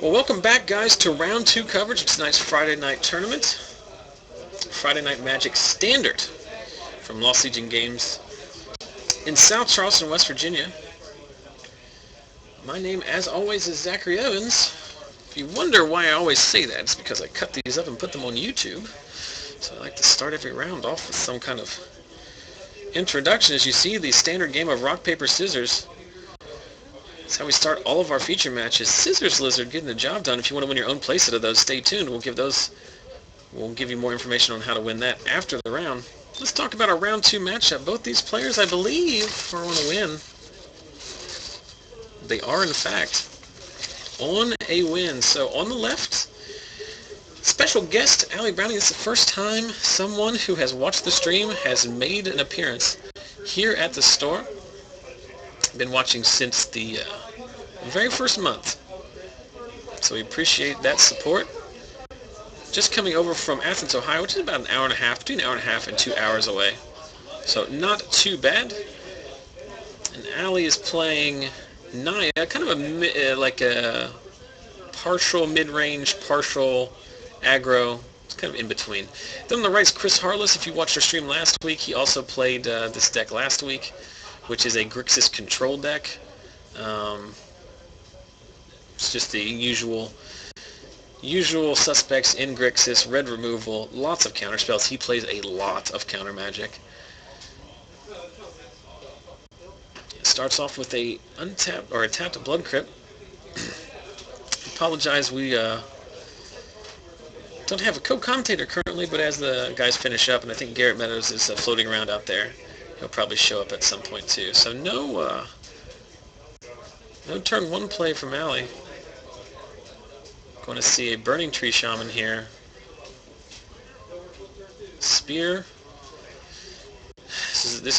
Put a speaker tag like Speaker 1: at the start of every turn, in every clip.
Speaker 1: Well, welcome back, guys, to round 2 coverage of tonight's Friday night tournament. Friday Night Magic Standard from Lost Legion Games in South Charleston, West Virginia. My name, as always, is Zachary Evans. If you wonder why I always say that, it's because I cut these up and put them on YouTube. So I like to start every round off with some kind of introduction. As you see, the standard game of rock, paper, scissors. That's how we start all of our feature matches. Scissors Lizard getting the job done. If you want to win your own playset of those, stay tuned. We'll give you more information on how to win that after the round. Let's talk about our round 2 matchup. Both these players, I believe, are on a win. They are, in fact, on a win. So on the left, special guest Allie Browning. This is the first time someone who has watched the stream has made an appearance here at the store. Been watching since the very first month, so we appreciate that support. Just coming over from Athens, Ohio, which is about an hour and a half, between an hour and a half and 2 hours away, so not too bad. And Allie is playing Naya, kind of like a partial mid-range, partial aggro. It's kind of in between. Then on the right is Chris Harless. If you watched our stream last week, he also played this deck last week, which is a Grixis control deck. It's just the usual suspects in Grixis: red removal, lots of counter spells. He plays a lot of counter magic. It starts off with a tapped blood crypt. Apologize, we don't have a co-commentator currently, but as the guys finish up, and I think Garrett Meadows is floating around out there, he'll probably show up at some point too. So no turn 1 play from Allie. Going to see a Burning Tree Shaman here. Spear. This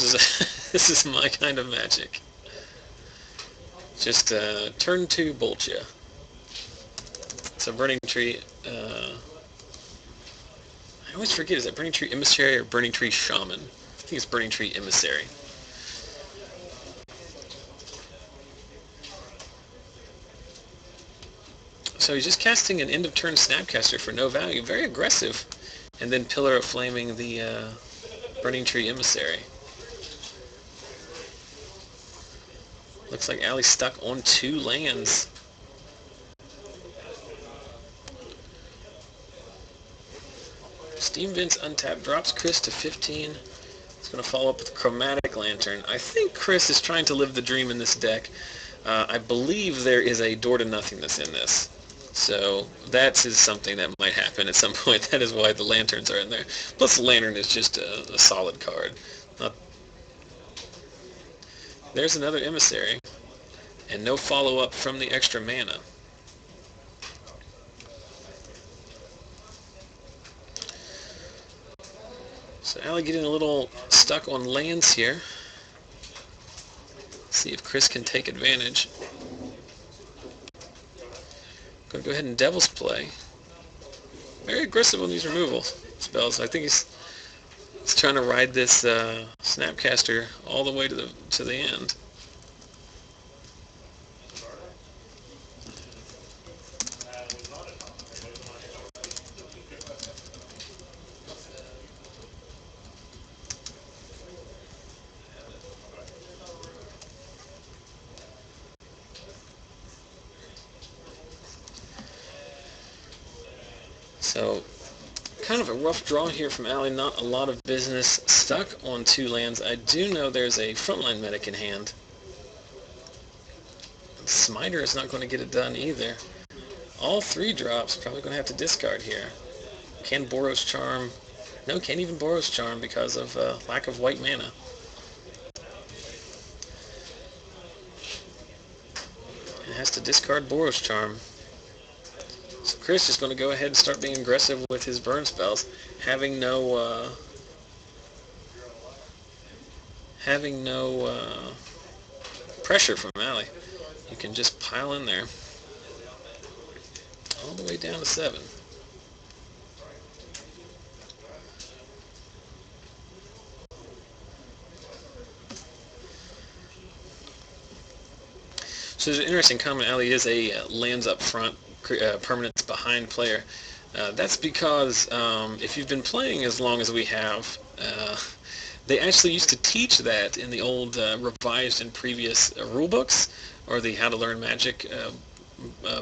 Speaker 1: is my kind of magic. Just turn 2 bolt ya. So Burning Tree. I always forget, is it Burning Tree Emissary or Burning Tree Shaman? I think it's Burning Tree Emissary. So he's just casting an end of turn Snapcaster for no value. Very aggressive. And then Pillar of Flaming the Burning Tree Emissary. Looks like Allie's stuck on 2 lands. Steam Vents untapped, drops Chris to 15. It's going to follow up with Chromatic Lantern. I think Chris is trying to live the dream in this deck. I believe there is a Door to Nothingness in this. So that is something that might happen at some point. That is why the lanterns are in there. Plus the lantern is just a solid card. There's another Emissary. And no follow-up from the extra mana. So Allie getting a little stuck on lands here. See if Chris can take advantage. Going to go ahead and Devil's Play. Very aggressive on these removal spells. I think he's trying to ride this Snapcaster all the way to the end. So, kind of a rough draw here from Allie. Not a lot of business. Stuck on 2 lands. I do know there's a frontline medic in hand. Smiter is not going to get it done either. All 3 drops. Probably going to have to discard here. Can Boros Charm? No, can't even Boros Charm because of lack of white mana. It has to discard Boros Charm. So Chris is going to go ahead and start being aggressive with his burn spells, having no pressure from Allie. You can just pile in there all the way down to 7. So there's an interesting comment. Allie is a lands up front permanents behind player. That's because if you've been playing as long as we have, they actually used to teach that in the old revised and previous rule books, or the How to Learn Magic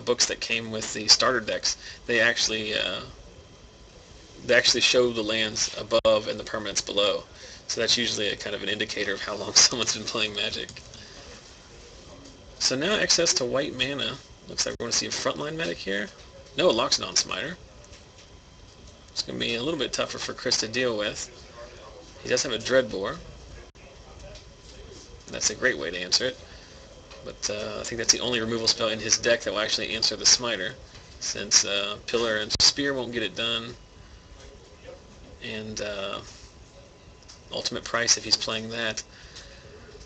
Speaker 1: books that came with the starter decks. They actually show the lands above and the permanents below. So that's usually a kind of an indicator of how long someone's been playing Magic. So now access to white mana. Looks like we're going to see a frontline medic here. No Loxodon Smiter. It's going to be a little bit tougher for Chris to deal with. He does have a Dreadbore. That's a great way to answer it. But I think that's the only removal spell in his deck that will actually answer the Smiter, since Pillar and Spear won't get it done. And Ultimate Price, if he's playing that,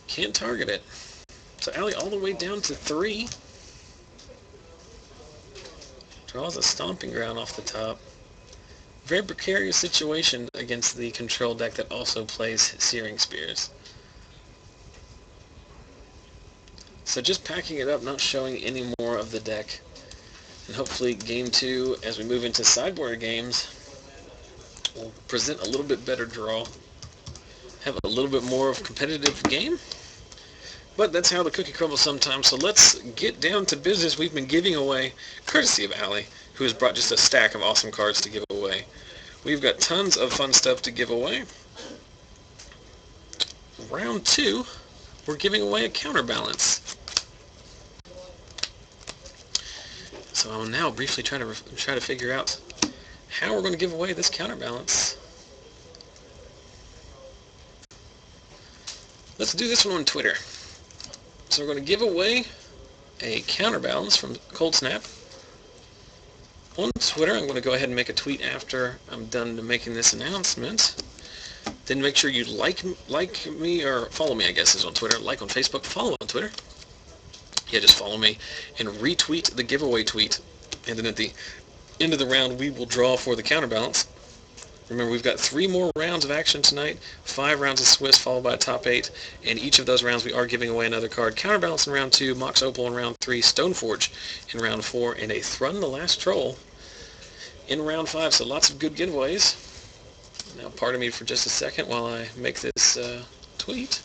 Speaker 1: can't target it. So Allie all the way down to 3. Draws a Stomping Ground off the top. Very precarious situation against the control deck that also plays Searing Spears. So just packing it up, not showing any more of the deck. And hopefully game 2, as we move into sideboard games, will present a little bit better draw. Have a little bit more of competitive game. But that's how the cookie crumbles sometimes. So let's get down to business. We've been giving away, courtesy of Allie, who has brought just a stack of awesome cards to give away. We've got tons of fun stuff to give away. Round 2, we're giving away a counterbalance. So I'll now briefly try to figure out how we're going to give away this counterbalance. Let's do this one on Twitter. So we're going to give away a counterbalance from Cold Snap. On Twitter, I'm going to go ahead and make a tweet after I'm done making this announcement. Then make sure you like me, or follow me, I guess is on Twitter. Like on Facebook, follow on Twitter. Yeah, just follow me and retweet the giveaway tweet. And then at the end of the round, we will draw for the counterbalance. Remember, we've got 3 more rounds of action tonight, 5 rounds of Swiss followed by a top 8, and each of those rounds we are giving away another card. Counterbalance in round 2, Mox Opal in round 3, Stoneforge in round 4, and a Thrun the Last Troll in round 5. So lots of good giveaways. Now pardon me for just a second while I make this tweet.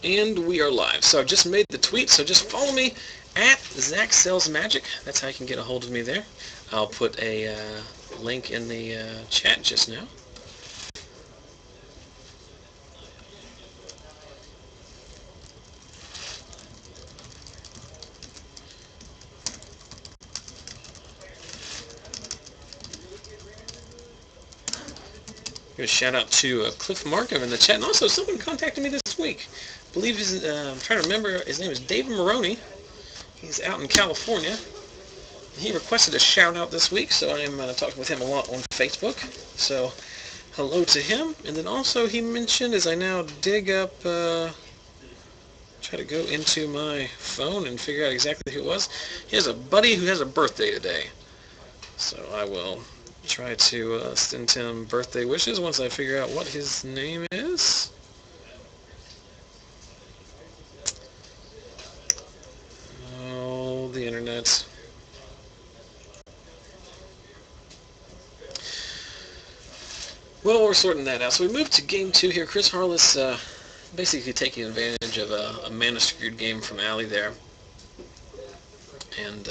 Speaker 1: And we are live. So I've just made the tweet, so just follow me at Zach Sells Magic. That's how you can get a hold of me there. I'll put a link in the chat just now. Give a shout out to Cliff Markham in the chat, and also someone contacted me this week. I believe his, I'm trying to remember, his name is David Maroney. He's out in California. He requested a shout out this week, so I'm talking with him a lot on Facebook. So hello to him. And then also he mentioned, as I now dig up, try to go into my phone and figure out exactly who it was. He has a buddy who has a birthday today. So I will try to send him birthday wishes once I figure out what his name is. Oh, the internet. Well, we're sorting that out. So we moved to game 2 here. Chris Harless basically taking advantage of a mana-screwed game from Allie there. And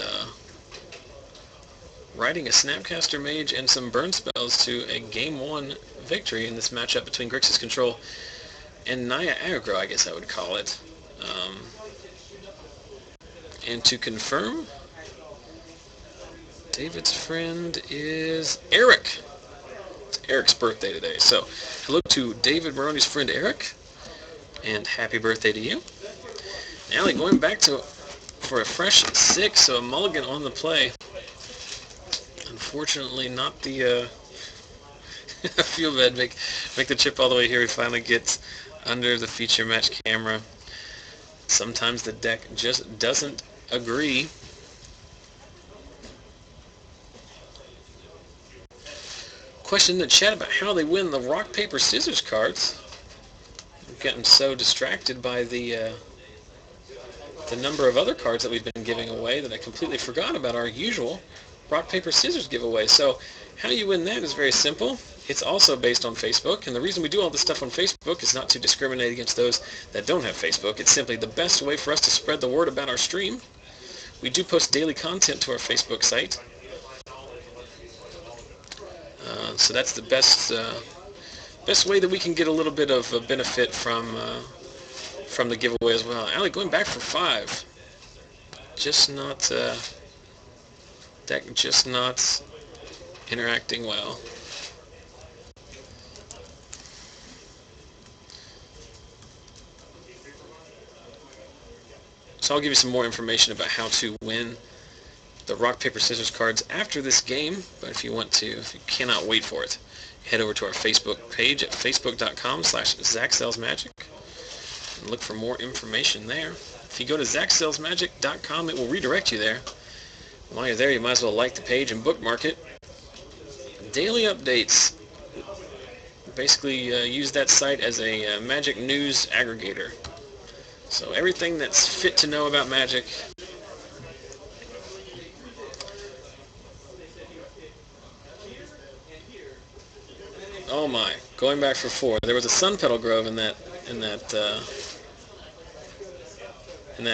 Speaker 1: riding a Snapcaster Mage and some burn spells to a game 1 victory in this matchup between Grixis Control and Naya Aggro, I guess I would call it. And to confirm, David's friend is Eric. It's Eric's birthday today. So hello to David Maroney's friend Eric, and happy birthday to you. Allie going back for a fresh 6, so a mulligan on the play. Unfortunately, not the I feel bad. Make the chip all the way here. He finally gets under the feature match camera. Sometimes the deck just doesn't agree. Question in the chat about how they win the rock, paper, scissors cards. I'm getting so distracted by the number of other cards that we've been giving away that I completely forgot about our usual rock, paper, scissors giveaway. So how you win that is very simple. It's also based on Facebook, and the reason we do all this stuff on Facebook is not to discriminate against those that don't have Facebook. It's simply the best way for us to spread the word about our stream. We do post daily content to our Facebook site. So that's the best way that we can get a little bit of a benefit from the giveaway as well. Allie going back for 5. Just not deck just not interacting well. So I'll give you some more information about how to win the rock, paper, scissors cards after this game. But if you cannot wait for it, head over to our Facebook page at facebook.com/ZachSellsMagic and look for more information there. If you go to ZachSellsMagic.com, it will redirect you there. While you're there, you might as well like the page and bookmark it. Daily updates. Basically, use that site as a Magic news aggregator. So everything that's fit to know about Magic. Oh my! Going back for 4. There was a Sun Petal Grove in that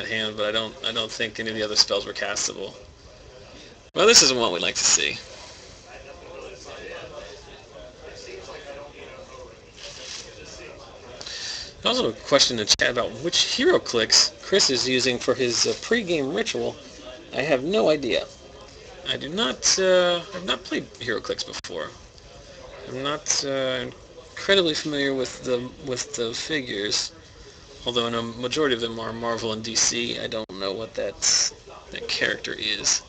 Speaker 1: hand, but I don't think any of the other spells were castable. Well, this isn't what we like to see. Also a question in the chat about which hero clicks Chris is using for his pre-game ritual. I have no idea. I do not. I've not played hero clicks before. I'm not incredibly familiar with the figures. Although I know a majority of them are Marvel and DC, I don't know what that character is.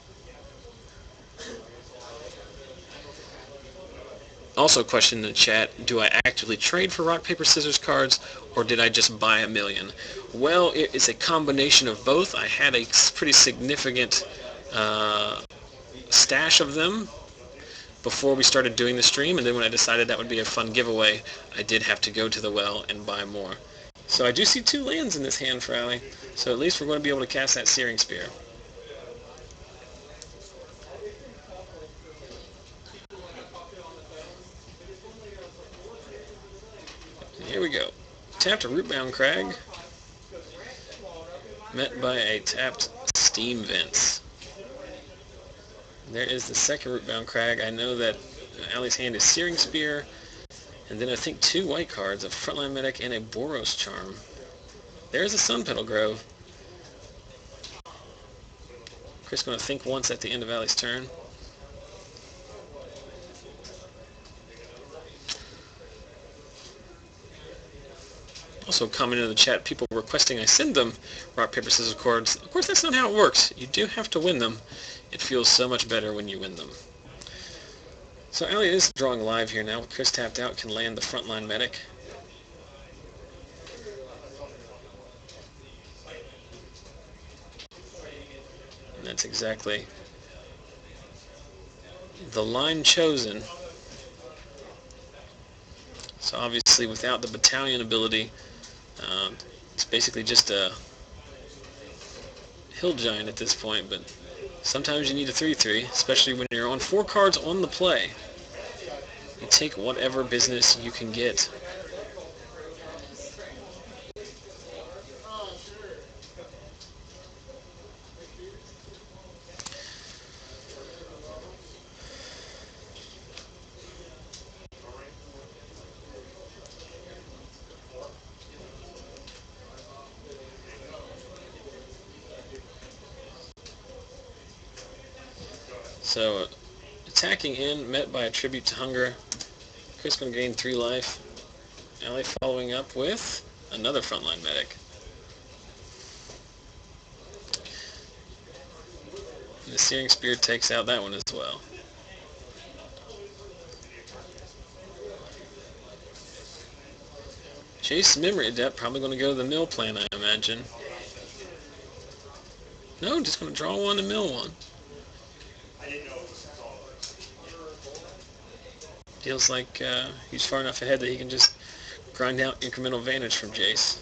Speaker 1: Also a question in the chat, do I actively trade for rock, paper, scissors cards, or did I just buy a million? Well, it is a combination of both. I had a pretty significant stash of them before we started doing the stream, and then when I decided that would be a fun giveaway, I did have to go to the well and buy more. So I do see 2 lands in this hand for Allie, so at least we're going to be able to cast that Searing Spear. Here we go. Tapped a Rootbound Crag, met by a tapped Steam Vents. There is the second Rootbound Crag. I know that Allie's hand is Searing Spear, and then I think 2 white cards, a Frontline Medic and a Boros Charm. There's a Sun Petal Grove. Chris going to think once at the end of Allie's turn. Also commenting in the chat, people requesting I send them rock, paper, scissors cards. Of course, that's not how it works. You do have to win them. It feels so much better when you win them. So Allie is drawing live here now. Chris tapped out, can land the Frontline Medic. And that's exactly the line chosen. So obviously without the battalion ability, it's basically just a hill giant at this point, but sometimes you need a 3/3, especially when you're on 4 cards on the play. You take whatever business you can get. So, attacking in, met by a Tribute to Hunger. Chris going to gain 3 life. Allie following up with another Frontline Medic. The Searing Spear takes out that one as well. Jace Memory Adept probably going to go to the mill plan, I imagine. No, just going to draw one and mill one. Feels like he's far enough ahead that he can just grind out incremental advantage from Jace.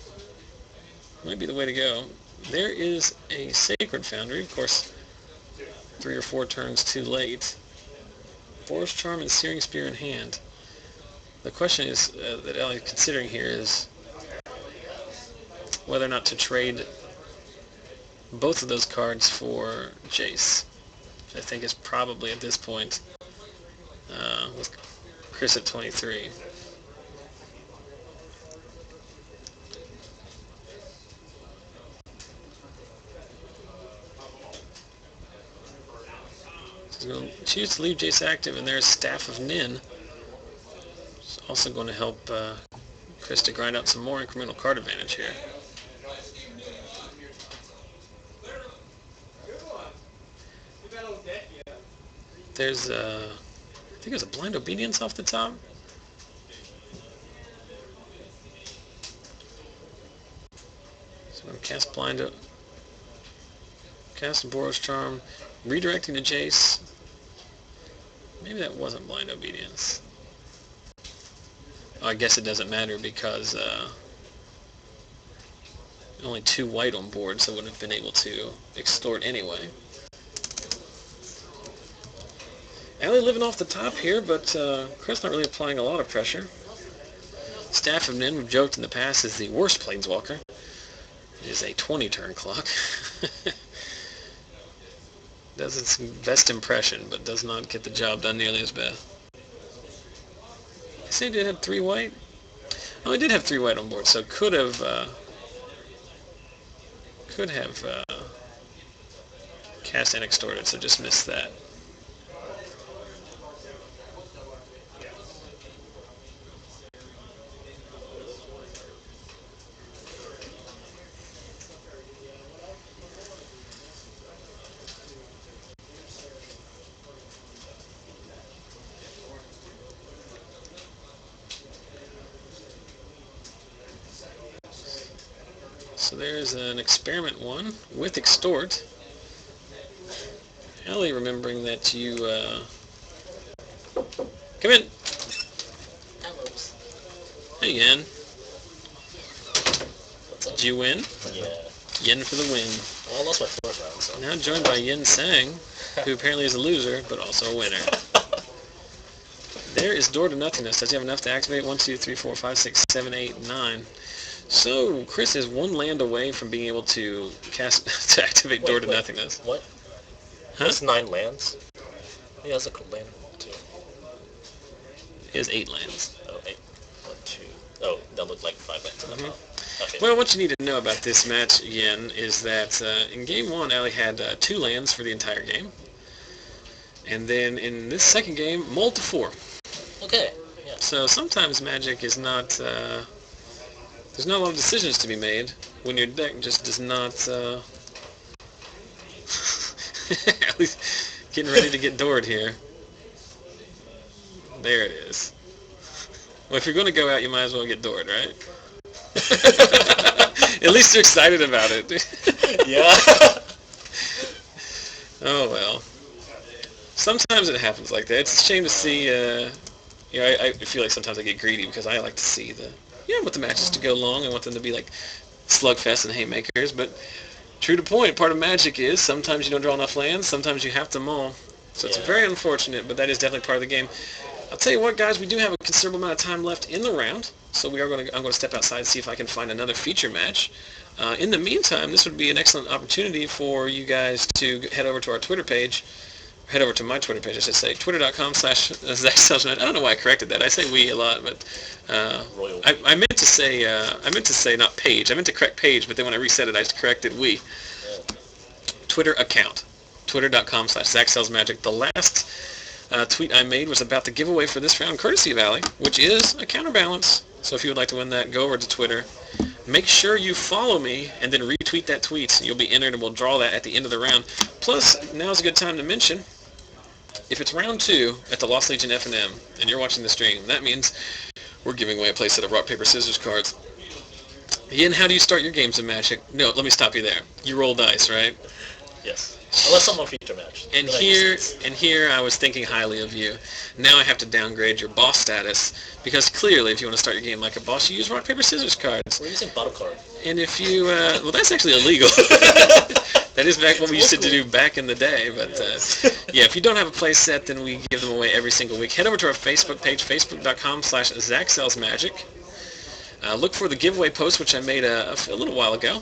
Speaker 1: Might be the way to go. There is a Sacred Foundry, of course, 3 or 4 turns too late. Forest Charm and Searing Spear in hand. The question is that Allie's considering here is whether or not to trade both of those cards for Jace. Which I think is probably at this point with Chris at 23. He's going to choose to leave Jace active, and there's Staff of Nin. It's also going to help Chris to grind out some more incremental card advantage here. There's I think there's a Blind Obedience off the top. So I'm going to cast cast Boros Charm, redirecting to Jace. Maybe that wasn't Blind Obedience. Oh, I guess it doesn't matter because only 2 white on board, so wouldn't have been able to extort anyway. Allie living off the top here, but Chris not really applying a lot of pressure. Staff of Nin, we've joked in the past, is the worst Planeswalker. It is a 20-turn clock. Does its best impression, but does not get the job done nearly as bad. I say it did have 3 white? Oh, it did have 3 white on board, so could have cast and extorted, so just missed that. So there's an Experiment 1 with Extort. Allie remembering that you... Come in! Hey, Yen. Did you win?
Speaker 2: Yeah.
Speaker 1: Yen for the win.
Speaker 2: Well, I lost my first round, so...
Speaker 1: Now joined by Yin Sang, who apparently is a loser, but also a winner. There is Door to Nothingness. Does he have enough to activate? 1, 2, 3, 4, 5, 6, 7, 8, 9. So, Chris is 1 land away from being able to cast to activate Door to Nothingness.
Speaker 2: What?
Speaker 1: Huh?
Speaker 2: That's 9 lands? Yeah, that's a cool land, too.
Speaker 1: He has 8 lands.
Speaker 2: Oh, 8. 1, 2. Oh, that looked like 5 lands in the top. Okay.
Speaker 1: Well, what you need to know about this match, Yen, is that in Game 1, Allie had 2 lands for the entire game. And then in this second game, mulled to 4.
Speaker 2: Okay, yeah.
Speaker 1: So sometimes Magic is not... there's not a lot of decisions to be made when your deck just does not... Allie's getting ready to get doored here. There it is. Well, if you're going to go out, you might as well get doored, right? At least you're excited about it.
Speaker 2: Yeah.
Speaker 1: Oh, well. Sometimes it happens like that. It's a shame to see, I feel like sometimes I get greedy because I like to see I want the matches to go long. I want them to be like slugfest and haymakers, but true to point, part of Magic is sometimes you don't draw enough lands, sometimes you have to mull. So it's very unfortunate, but that is definitely part of the game. I'll tell you what, guys, we do have a considerable amount of time left in the round, so I'm going to step outside and see if I can find another feature match. In the meantime, this would be an excellent opportunity for you guys to head over to our Twitter page. Head over to my Twitter page, I should say, twitter.com/ZachSalesman. I don't know why I corrected that. I say we a lot, but I meant to say not page. I meant to correct page, but then when I reset it, I just corrected we. Twitter account, twitter.com/ZachSalesMagic. The last tweet I made was about the giveaway for this round, courtesy of Allie, which is a counterbalance. So if you would like to win that, go over to Twitter. make sure you follow me and then retweet that tweet. You'll be entered and we'll draw that at the end of the round. Plus, now's a good time to mention, if it's round 2 at the Lost Legion FNM and you're watching the stream, that means we're giving away a play set of rock, paper, scissors cards. Ian, how do you start your games of Magic? No, let me stop you there. You roll dice, right?
Speaker 2: Yes. Unless someone feature match.
Speaker 1: And here I was thinking highly of you. Now I have to downgrade your boss status, because clearly if you want to start your game like a boss, you use rock, paper, scissors cards.
Speaker 2: We're using bottle card.
Speaker 1: And if you, well, that's actually illegal. That is back what we used to do back in the day, but yeah, if you don't have a play set, then we give them away every single week. Head over to our Facebook page, facebook.com/ZachSellsMagic. Look for the giveaway post, which I made a little while ago.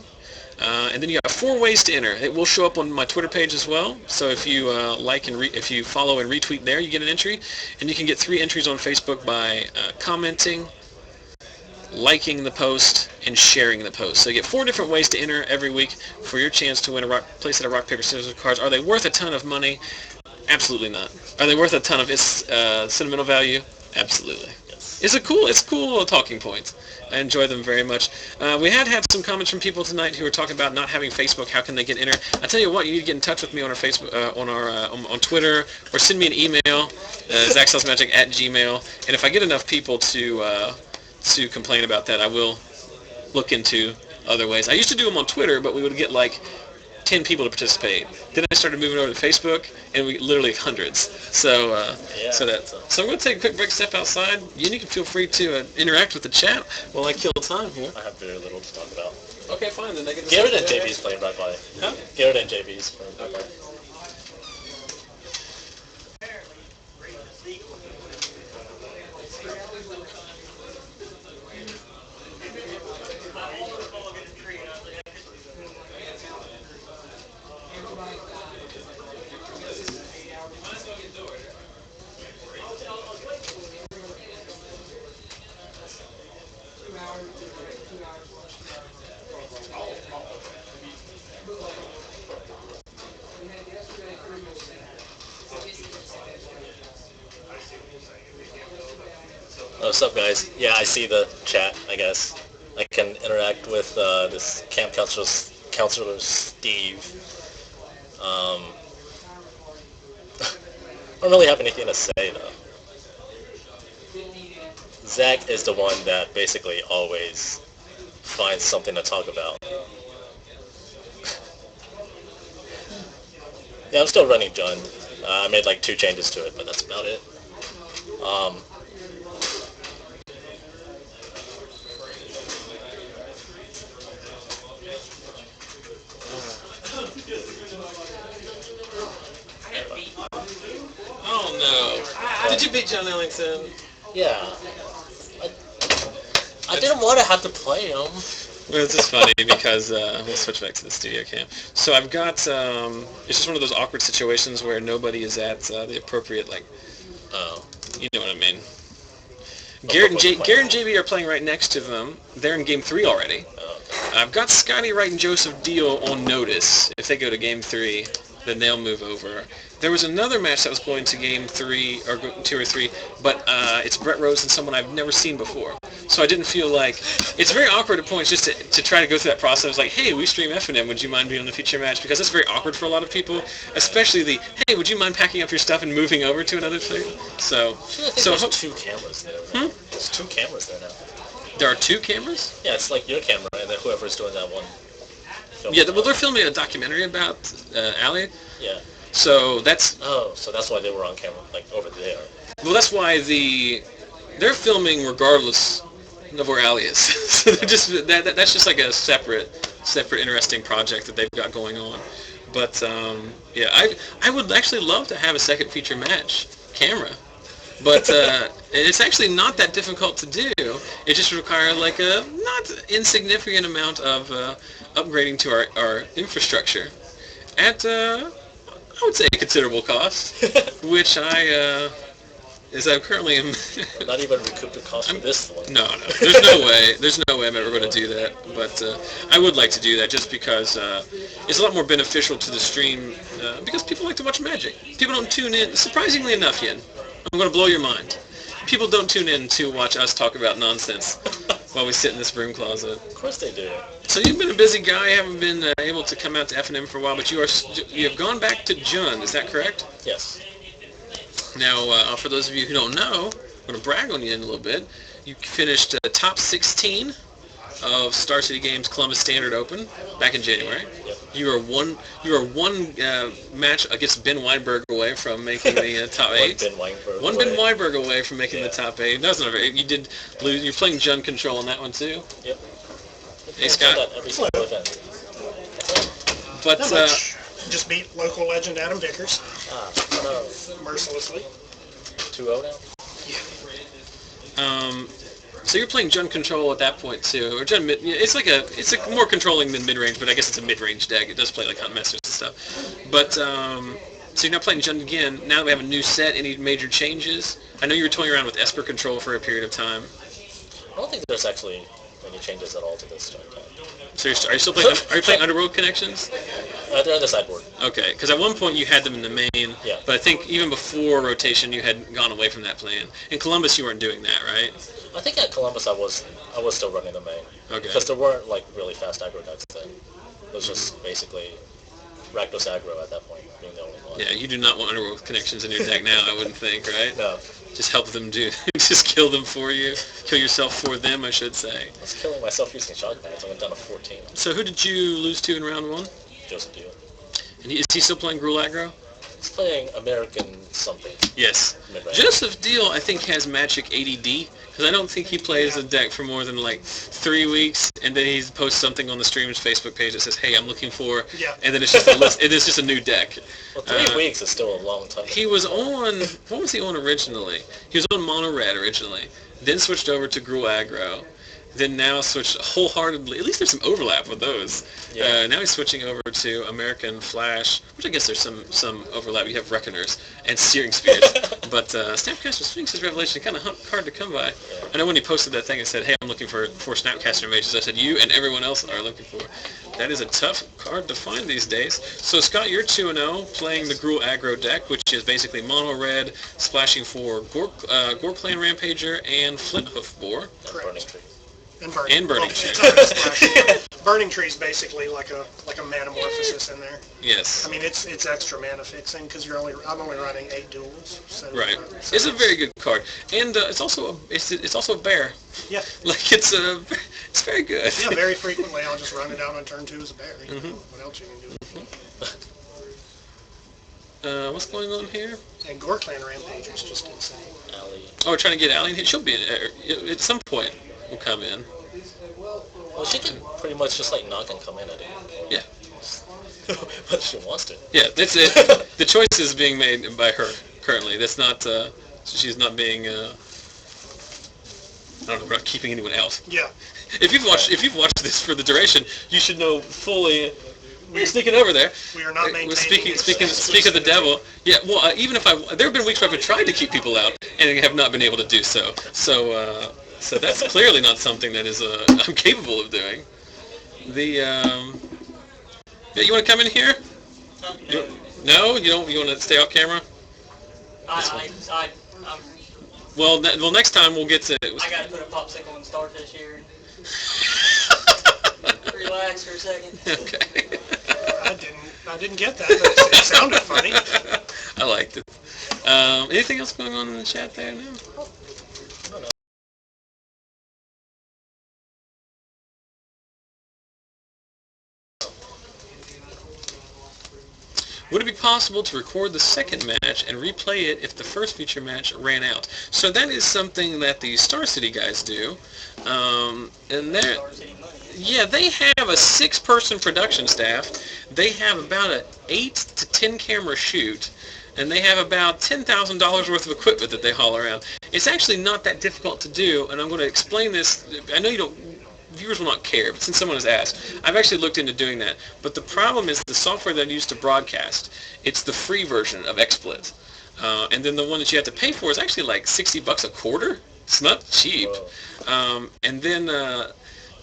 Speaker 1: And then you have 4 ways to enter. It will show up on my Twitter page as well. So if you if you follow and retweet there, you get an entry. And you can get 3 entries on Facebook by commenting, liking the post, and sharing the post. So you get 4 different ways to enter every week for your chance to win a play set of rock, paper, scissors cards. Are they worth a ton of money? Absolutely not. Are they worth a ton of its sentimental value? Absolutely.
Speaker 2: Yes.
Speaker 1: It's cool talking point. I enjoy them very much. We had some comments from people tonight who were talking about not having Facebook. How can they get entered? I tell you what, you need to get in touch with me on our Facebook, on Twitter, or send me an email, ZachSellsMagic@gmail. And if I get enough people to complain about that, I will look into other ways. I used to do them on Twitter, but we would get like 10 people to participate. Then I started moving over to Facebook, and we literally hundreds. So I'm going to take a quick break, step outside. You can feel free to interact with the chat while I kill time here.
Speaker 2: I have very little to talk about.
Speaker 1: Okay, fine. Then
Speaker 2: Garrett and JB's playing right by.
Speaker 1: Huh?
Speaker 2: Garrett and JB's playing right by. Oh, what's up, guys? Yeah, I see the chat, I guess. I can interact with this camp counselor Steve. I don't really have anything to say, though. Zach is the one that basically always finds something to talk about. Yeah, I'm still running Jund. I made like 2 changes to it, but that's about it.
Speaker 1: Oh no! Did you beat John Ellington?
Speaker 2: Yeah. I didn't want to have to play him.
Speaker 1: Well, it's just funny because we'll switch back to the studio cam. So I've got it's just one of those awkward situations where nobody is at the appropriate you know what I mean. Garrett and JB are playing right next to them. They're in game 3 already. I've got Scotty Wright and Joseph Deal on notice. If they go to game 3, then they'll move over. There was another match that was going to game 3 or 2 or 3, but it's Brett Rose and someone I've never seen before. So I didn't feel like it's very awkward at points just to try to go through that process. Like, hey, we stream FNM. Would you mind being on the feature match? Because it's very awkward for a lot of people, especially the hey, would you mind packing up your stuff and moving over to another thing? So
Speaker 2: there's 2 cameras there. There's 2 cameras there now.
Speaker 1: There are 2 cameras?
Speaker 2: Yeah, it's like your camera and then whoever's doing that one.
Speaker 1: Yeah, well, they're filming a documentary about Allie.
Speaker 2: Yeah.
Speaker 1: So that's...
Speaker 2: Oh, so that's why they were on camera, like, over there.
Speaker 1: Well, that's why they're filming regardless of where Allie is. So they're just that's just like a separate interesting project that they've got going on. But, yeah, I would actually love to have a second feature match camera. But it's actually not that difficult to do. It just requires like a not insignificant amount of upgrading to our infrastructure at I would say a considerable cost, which I currently am.
Speaker 2: Not even recoup the cost for this one.
Speaker 1: No, there's no way I'm ever going to do that. But I would like to do that just because it's a lot more beneficial to the stream because people like to watch Magic. People don't tune in. Surprisingly enough, Yen, I'm going to blow your mind. People don't tune in to watch us talk about nonsense while we sit in this broom closet.
Speaker 2: Of course they do.
Speaker 1: So you've been a busy guy. Haven't been able to come out to FNM for a while, but you have gone back to Jund. Is that correct?
Speaker 2: Yes.
Speaker 1: Now, for those of you who don't know, I'm going to brag on you in a little bit. You finished top 16 of Star City Games Columbus Standard Open back in January.
Speaker 2: Yep.
Speaker 1: You are one match against Ben Weinberg away from making the top 8.
Speaker 2: Ben
Speaker 1: Weinberg away from making the top 8. That's not very. You did lose. You're playing Jund Control on that one too.
Speaker 2: Yep.
Speaker 1: Hey Scott.
Speaker 2: Every single event.
Speaker 1: But
Speaker 3: just beat local legend Adam Vickers. Mercilessly.
Speaker 2: 2-0 now.
Speaker 1: Yeah. So you're playing Jund Control at that point too, or Jund mid. It's a more controlling than mid-range, but I guess it's a mid-range deck. It does play like Hunt Masters and stuff. But so you're not playing Jund again. Now that we have a new set, any major changes? I know you were toying around with Esper Control for a period of time.
Speaker 2: I don't think there's actually any changes at all to this Jund deck.
Speaker 1: So are you still playing? Are you playing Underworld Connections?
Speaker 2: They're on the sideboard.
Speaker 1: Okay, because at one point you had them in the main.
Speaker 2: Yeah.
Speaker 1: But I think even before rotation you had gone away from that plan. In Columbus you weren't doing that, right?
Speaker 2: I think at Columbus I was still running the main.
Speaker 1: Okay.
Speaker 2: Because there weren't like really fast aggro decks then. It was just basically Rakdos aggro at that point being the only one.
Speaker 1: Yeah, you do not want Underworld Connections in your deck now, I wouldn't think, right?
Speaker 2: No.
Speaker 1: Just help them just kill them for you. Kill yourself for them, I should say.
Speaker 2: I was killing myself using shock pads. I went down to 14.
Speaker 1: So who did you lose to in round 1?
Speaker 2: Joseph Deal.
Speaker 1: And is he still playing Gruul Aggro?
Speaker 2: He's playing American something.
Speaker 1: Yes.
Speaker 2: Mid-range.
Speaker 1: Joseph Deal, I think, has Magic ADD, because I don't think he plays a deck for more than like 3 weeks, and then he posts something on the stream's Facebook page that says, "Hey, I'm looking for," and then it's just a list. It is just a new deck.
Speaker 2: Well, 3 weeks is still a long time.
Speaker 1: He was on. What was he on originally? He was on Mono Red originally, then switched over to Gruul Aggro. Then now switched wholeheartedly. At least there's some overlap with those.
Speaker 2: Yeah.
Speaker 1: Now he's switching over to American Flash, which I guess there's some overlap. You have Reckoners and Searing Spears, but Snapcaster Sphinx's Revelation kind of hard to come by.
Speaker 2: Yeah.
Speaker 1: I know when he posted that thing and said, "Hey, I'm looking for 4 Snapcaster Mages," I said, "You and everyone else are looking for." That is a tough card to find these days. So Scott, you're 2-0 playing the Gruul Aggro deck, which is basically mono red, splashing for Gore Clan Rampager and Flint Hoof Boar.
Speaker 2: Burning Tree.
Speaker 3: And Burning
Speaker 1: Tree.
Speaker 3: It's already splashed. Burning Tree is basically like a Manamorphosis in there.
Speaker 1: Yes.
Speaker 3: I mean, it's extra mana fixing because I'm only running 8 duels. So,
Speaker 1: right. It's a very good card, and it's also a bear.
Speaker 3: Yeah.
Speaker 1: Like it's very good.
Speaker 3: Yeah. Very frequently, I'll just run it out on turn 2 as a bear.
Speaker 1: Mm-hmm.
Speaker 3: What else you can do?
Speaker 1: What's going on here?
Speaker 3: And Gore Clan Rampage is just insane.
Speaker 2: Allie.
Speaker 1: Oh, we're trying to get Allie in here. She'll be in at some point. Will come in.
Speaker 2: Well, she can pretty much just like knock and come in at any point.
Speaker 1: Yeah.
Speaker 2: But she wants to.
Speaker 1: Yeah, that's it. The choice is being made by her currently. That's not. She's not being. I don't know. We're not keeping anyone else.
Speaker 3: Yeah.
Speaker 1: If you've watched this for the duration, you should know fully. We're sneaking over there.
Speaker 3: We are not maintaining.
Speaker 1: Speak of the devil. Yeah. Well, even if there have been weeks where I've tried to keep people out and have not been able to do so. So that's clearly not something that is I'm capable of doing. Yeah, you want to come in here? No, you don't. You want to stay off camera? Well, next time we'll get to.
Speaker 4: I got to put a popsicle in Starfish here. Relax for a second.
Speaker 1: Okay.
Speaker 3: I didn't get that. But it sounded funny.
Speaker 1: I liked it. Anything else going on in the chat there now? Would it be possible to record the second match and replay it if the first feature match ran out? So that is something that the Star City guys do. And they have a 6-person production staff. They have about an 8 to 10 camera shoot. And they have about $10,000 worth of equipment that they haul around. It's actually not that difficult to do, and I'm going to explain this. I know viewers will not care, but since someone has asked, I've actually looked into doing that. But the problem is the software that I use to broadcast, it's the free version of XSplit. And then the one that you have to pay for is actually like $60 a quarter. It's not cheap. And then the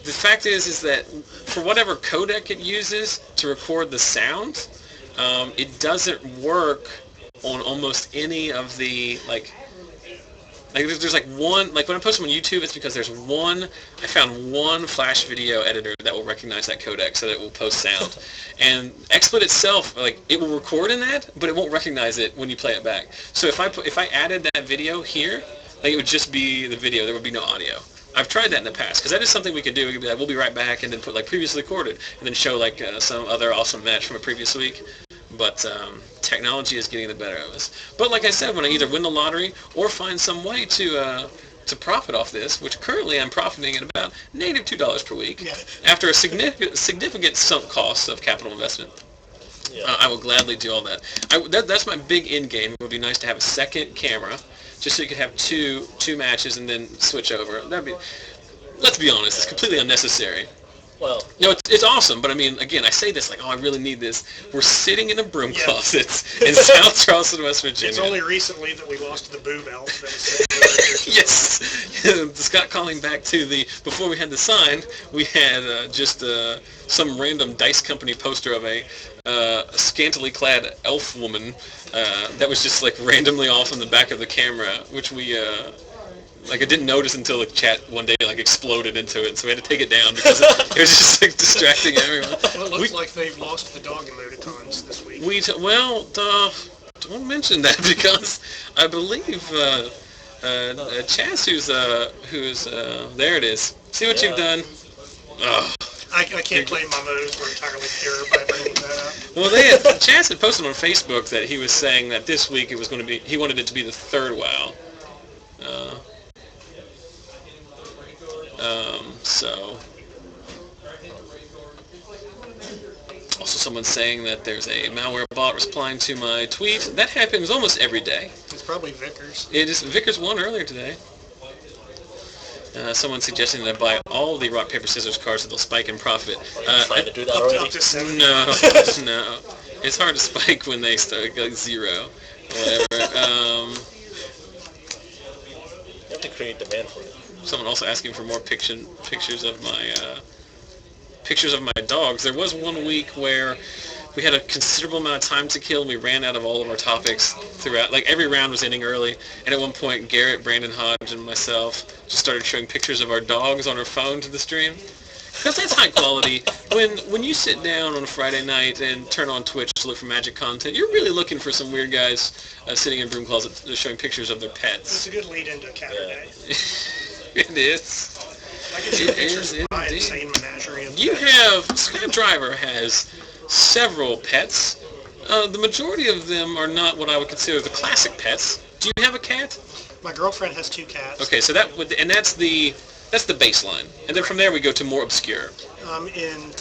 Speaker 1: fact is that for whatever codec it uses to record the sound, it doesn't work on almost any of the Like there's like one, like when I post them on YouTube, it's because I found one Flash video editor that will recognize that codec so that it will post sound. And XSplit itself, like it will record in that, but it won't recognize it when you play it back. So if I added that video here, like it would just be the video, there would be no audio. I've tried that in the past, because that is something we could do. We could be like, we'll be right back, and then put like previously recorded, and then show like some other awesome match from a previous week. But technology is getting the better of us. But like I said, when I either win the lottery or find some way to profit off this, which currently I'm profiting at about negative $2 per week, after a significant sunk cost of capital investment, I will gladly do all that. That's my big end game. It would be nice to have a second camera, just so you could have two matches and then switch over. That'd be, let's be honest, it's completely unnecessary.
Speaker 2: Well,
Speaker 1: no, it's awesome, but I mean, again, I say this like, oh, I really need this. We're sitting in a broom closet in South Charleston, West Virginia.
Speaker 3: It's only recently that we lost the boo belt.
Speaker 1: Yes. Scott calling back to before we had the sign, we had just some random Dice Company poster of a scantily clad elf woman that was just like randomly off in the back of the camera, which we... I didn't notice until the chat one day exploded into it, so we had to take it down because it was just like distracting everyone.
Speaker 3: Well, it looks like they've lost the dog emoticons this week.
Speaker 1: Don't mention that because I believe Chaz, who's there it is. See what you've done? Oh.
Speaker 3: I can't claim my motives were entirely pure by bringing that up.
Speaker 1: Well, Chaz had posted on Facebook that he was saying that this week it was going to be. He wanted it to be the third WoW. So, also someone's saying that there's a malware bot responding to my tweet. That happens almost every day.
Speaker 3: It's probably Vickers.
Speaker 1: It is. Vickers won earlier today. Someone suggesting that I buy all the rock, paper, scissors cards so they'll spike in profit.
Speaker 2: Are you trying to do that already?
Speaker 3: Up to 7.
Speaker 1: No. It's hard to spike when they start like 0 or whatever.
Speaker 2: You have to create demand for it.
Speaker 1: Someone also asking for more pictures of my dogs. There was one week where we had a considerable amount of time to kill, and we ran out of all of our topics throughout. Like every round was ending early, and at one point, Garrett, Brandon Hodge, and myself just started showing pictures of our dogs on our phone to the stream. Because that's high quality. When you sit down on a Friday night and turn on Twitch to look for magic content, you're really looking for some weird guys sitting in broom closets showing pictures of their pets.
Speaker 3: It's a good lead into Saturday.
Speaker 1: It is.
Speaker 3: I get some pictures of my insane menagerie of pets.
Speaker 1: Scott Driver has several pets. The majority of them are not what I would consider the classic pets. Do you have a cat?
Speaker 3: My girlfriend has 2 cats.
Speaker 1: Okay, so that's the baseline, and then from there we go to more obscure.
Speaker 3: In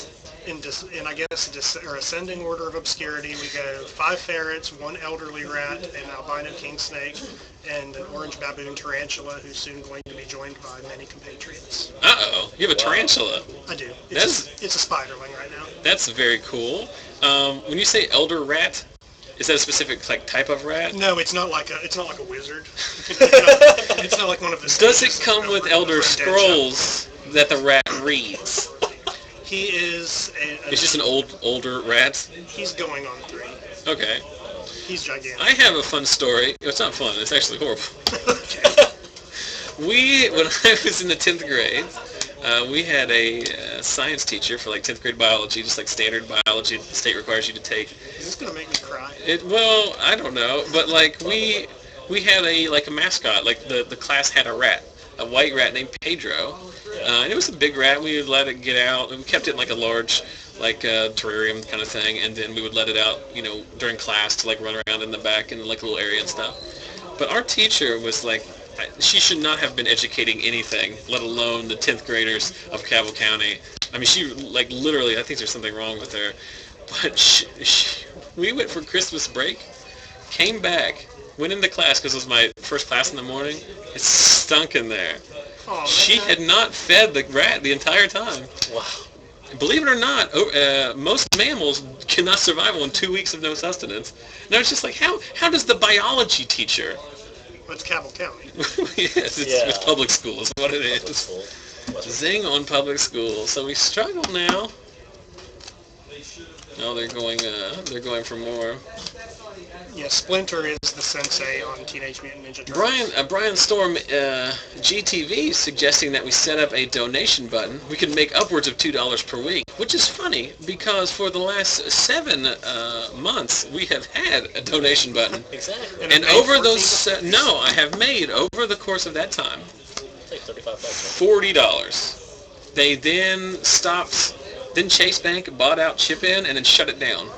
Speaker 3: I guess ascending order of obscurity, we go 5 ferrets, 1 elderly rat, an albino king snake, and an orange baboon tarantula, who's soon going to be joined by many compatriots.
Speaker 1: Uh-oh, you have a tarantula.
Speaker 3: I do. It's a spiderling right now.
Speaker 1: That's very cool. When you say elder rat, is that a specific type of rat?
Speaker 3: No, it's not like a wizard. It's not like one of the.
Speaker 1: Does it come with Elder Scrolls that the rat reads?
Speaker 3: He is
Speaker 1: It's just an older rat?
Speaker 3: He's going on 3.
Speaker 1: Okay.
Speaker 3: He's gigantic.
Speaker 1: I have a fun story. It's not fun. It's actually horrible.
Speaker 3: Okay.
Speaker 1: When I was in the 10th grade, we had a science teacher for 10th grade biology, just like standard biology that the state requires you to take.
Speaker 3: Is this going to make me cry?
Speaker 1: Well, I don't know, but we had a mascot. The class had a rat, a white rat named Pedro. And it was a big rat. We would let it get out, and we kept it in a large, terrarium kind of thing, and then we would let it out, during class to run around in the back in a little area and stuff. But our teacher was she should not have been educating anything, let alone the 10th graders of Cabell County. I mean, she literally, I think there's something wrong with her. But we went for Christmas break, came back, went into class because it was my first class in the morning. It stunk in there.
Speaker 3: Oh,
Speaker 1: she had not fed the rat the entire time.
Speaker 2: Wow.
Speaker 1: Believe it or not, most mammals cannot survive on 2 weeks of no sustenance. And I was just how does the biology teacher?
Speaker 3: Well, it's Cabell County.
Speaker 1: Yes, it's public school is what it is. Zing on public school. So we struggle now. No, they're going for more.
Speaker 3: Yeah, Splinter is the sensei on Teenage Mutant Ninja Turtles.
Speaker 1: Brian Storm, GTV, suggesting that we set up a donation button. We could make upwards of $2 per week, which is funny because for the last 7 months we have had a donation button.
Speaker 2: Exactly.
Speaker 1: And over those, no, I have made over the course of that time,
Speaker 2: Take
Speaker 1: $40. They then stopped. Then Chase Bank bought out Chip In and then shut it down.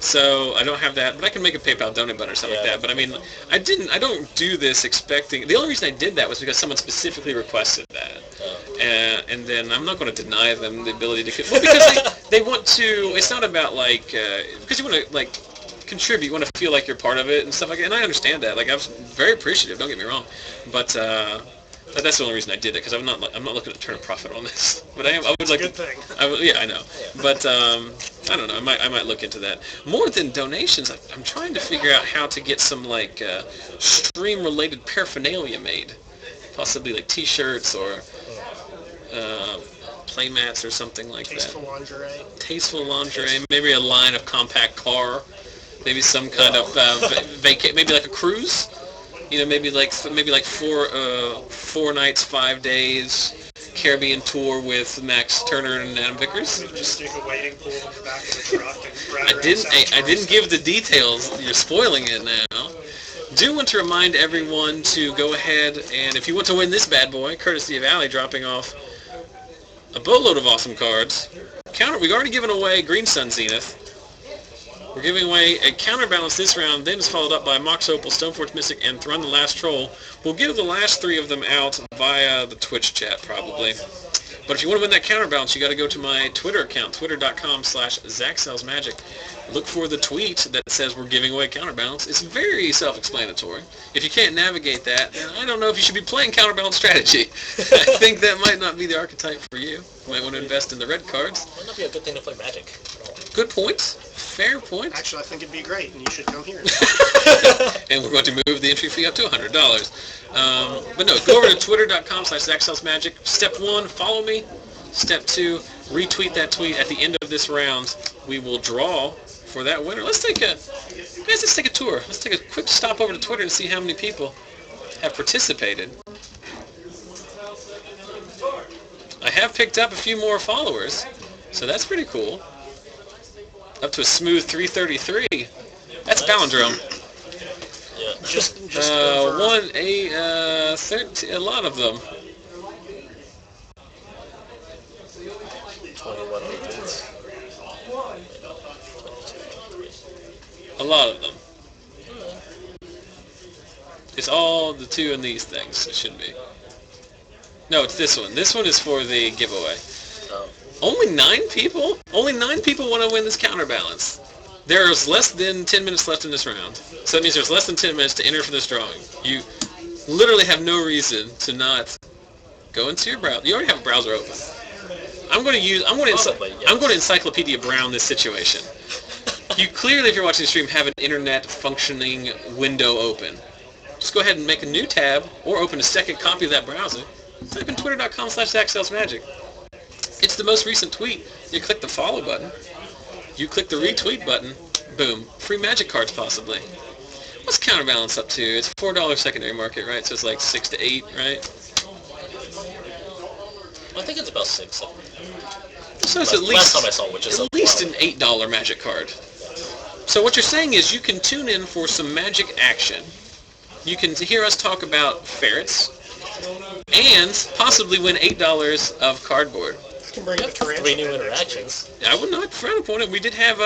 Speaker 1: So I don't have that, but I can make a PayPal donate button or something like that. But I mean, I don't do this expecting. The only reason I did that was because someone specifically requested that, and then I'm not going to deny them the ability to. Well, because they want to. It's not about like because you want to like contribute. You want to feel like you're part of it and stuff like that. And I understand that. Like I was very appreciative. Don't get me wrong, but. That's the only reason I did it because I'm not looking to turn a profit on this, but I would like.
Speaker 3: Good thing.
Speaker 1: Yeah, I know, but I don't know. I might look into that more than donations. I'm trying to figure out how to get some like stream-related paraphernalia made, possibly like T-shirts or playmats or something like
Speaker 3: Tasteful lingerie.
Speaker 1: Tasteful lingerie, maybe a line of compact car, maybe some kind of maybe like a cruise. You know, maybe like 4 nights, 5 days Caribbean tour with Max Turner and Adam Vickers.
Speaker 3: Just stick a wading pool in the back of the truck and ride around
Speaker 1: I didn't give the details. You're spoiling it now. Do want to remind everyone to go ahead and if you want to win this bad boy, courtesy of Allie dropping off a boatload of awesome cards. We've already given away Green Sun Zenith. We're giving away a Counterbalance this round, then it's followed up by Mox Opal, Stoneforge Mystic, and Thrun the Last Troll. We'll give the last 3 of them out via the Twitch chat, probably. But if you want to win that Counterbalance, you got to go to my Twitter account, twitter.com/ZachSellsMagic. Look for the tweet that says we're giving away Counterbalance. It's very self-explanatory. If you can't navigate that, then I don't know if you should be playing Counterbalance strategy. I think that might not be the archetype for you. You might want to invest in the red cards.
Speaker 2: Might not be a good thing to play Magic.
Speaker 1: Good points. Fair point.
Speaker 3: Actually, I think it'd be great, and you should come here.
Speaker 1: And we're going to move the entry fee up to $100. But no, go over to twitter.com/ZachSellsMagic. Step 1, follow me. Step 2, retweet that tweet. At the end of this round, we will draw for that winner. Let's take a tour. Let's take a quick stop over to Twitter and see how many people have participated. I have picked up a few more followers, so that's pretty cool. Up to a smooth 333. That's Palindrome.
Speaker 2: Yeah.
Speaker 3: Just
Speaker 1: 1, 8, 13, a lot of them.
Speaker 2: 21 agents.
Speaker 1: A lot of them. It's all the 2 in these things. It should be. No, it's this one. This one is for the giveaway.
Speaker 2: Oh.
Speaker 1: Only 9 people? Only 9 people want to win this Counterbalance. There's less than 10 minutes left in this round. So that means there's less than 10 minutes to enter for this drawing. You literally have no reason to not go into your browser. You already have a browser open. I'm going to Encyclopedia Brown this situation. You clearly, if you're watching the stream, have an internet functioning window open. Just go ahead and make a new tab or open a second copy of that browser. Type in twitter.com/ZachSellsMagic. It's the most recent tweet. You click the follow button. You click the retweet button. Boom. Free Magic cards, possibly. What's Counterbalance up to? It's $4 secondary market, right? So it's like 6 to 8, right?
Speaker 2: I think it's about 6.
Speaker 1: So it's
Speaker 2: Last time I saw, which is
Speaker 1: at least an $8 Magic card. So what you're saying is you can tune in for some Magic action. You can hear us talk about ferrets and possibly win $8 of cardboard.
Speaker 3: Can bring the
Speaker 2: 3 new interactions.
Speaker 1: I would not frown upon it. We did have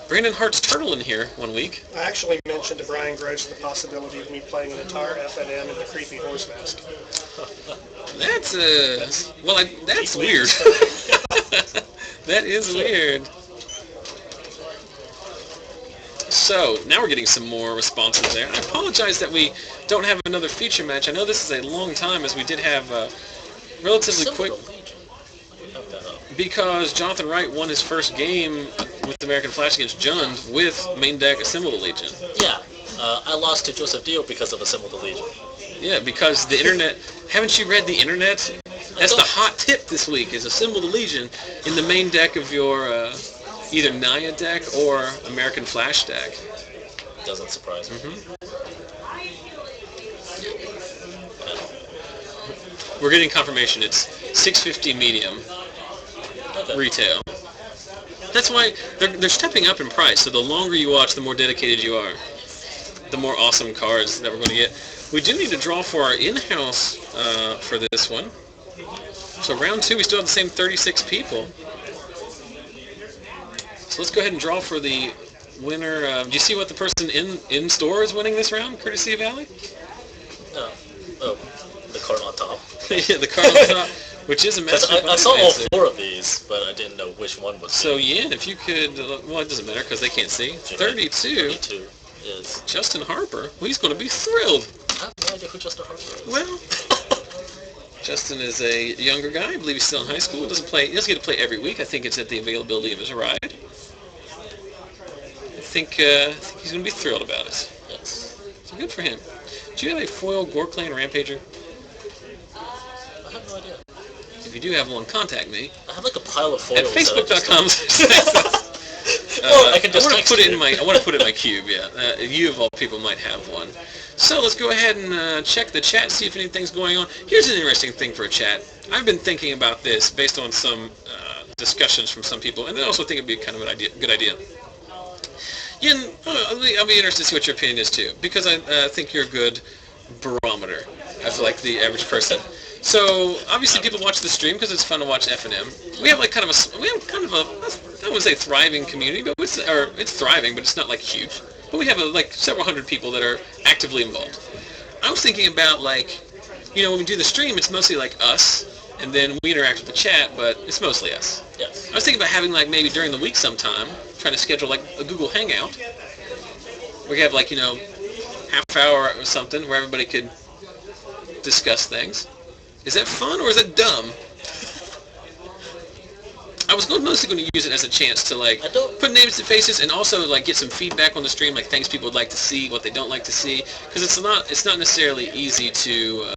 Speaker 1: Brandon Hart's Turtle in here one week.
Speaker 3: I actually mentioned to Brian Gross the possibility of me playing an entire FNM in the creepy horse mask.
Speaker 1: That's that's weird. That is weird. So, now we're getting some more responses there. I apologize that we don't have another feature match. I know this is a long time, as we did have relatively quick... Because Jonathan Wright won his first game with American Flash against Jund with main deck Assemble the Legion.
Speaker 2: Yeah, I lost to Joseph Dio because of Assemble the Legion.
Speaker 1: Yeah, because the internet... Haven't you read the internet? That's the hot tip this week, is Assemble the Legion in the main deck of your either Naya deck or American Flash deck.
Speaker 2: Doesn't surprise me.
Speaker 1: We're getting confirmation. It's $6.50 medium
Speaker 2: Okay.
Speaker 1: retail. That's why they're stepping up in price. So the longer you watch, the more dedicated you are. The more awesome cards that we're going to get. We do need to draw for our in-house for this one. So round 2, we still have the same 36 people. So let's go ahead and draw for the winner. Do you see what the person in store is winning this round, courtesy of Allie?
Speaker 2: No. Oh, the card on top.
Speaker 1: Yeah, the card on top, which is a master.
Speaker 2: I saw all 4 of these, but I didn't know which one was.
Speaker 1: So Yin, if you could, well, it doesn't matter because they can't see. 32.
Speaker 2: 32 is
Speaker 1: Justin Harper. Well, he's going to be thrilled.
Speaker 2: I have no idea who Justin Harper is.
Speaker 1: Well, Justin is a younger guy. I believe he's still in high school. He doesn't get to play every week. I think it's at the availability of his ride. I think he's going to be thrilled about it.
Speaker 2: Yes.
Speaker 1: So good for him. Do you have a foil Gorklan Rampager?
Speaker 2: I have no idea.
Speaker 1: If you do have one, contact me
Speaker 2: I have like a pile of foils.
Speaker 1: at facebook.com.
Speaker 2: I can just text
Speaker 1: put it
Speaker 2: you.
Speaker 1: in my. I want to put it in my cube. Yeah, you of all people might have one. So let's go ahead and check the chat, see if anything's going on. Here's an interesting thing for a chat. I've been thinking about this based on some discussions from some people, and I also think it'd be kind of an good idea. Yin, I'll be interested to see what your opinion is too, because I think you're a good barometer of like the average person. So obviously people watch the stream because it's fun to watch FNM. We have kind of a I wouldn't say thriving community, but it's thriving, but it's not like huge. But we have like several hundred people that are actively involved. I was thinking about when we do the stream, it's mostly like us, and then we interact with the chat, but it's mostly us.
Speaker 2: Yes.
Speaker 1: I was thinking about having maybe during the week sometime, trying to schedule a Google Hangout. We could have half hour or something where everybody could discuss things. Is that fun or is that dumb? I was mostly going to use it as a chance to put names to faces and also get some feedback on the stream, things people would like to see, what they don't like to see, because it's not necessarily easy to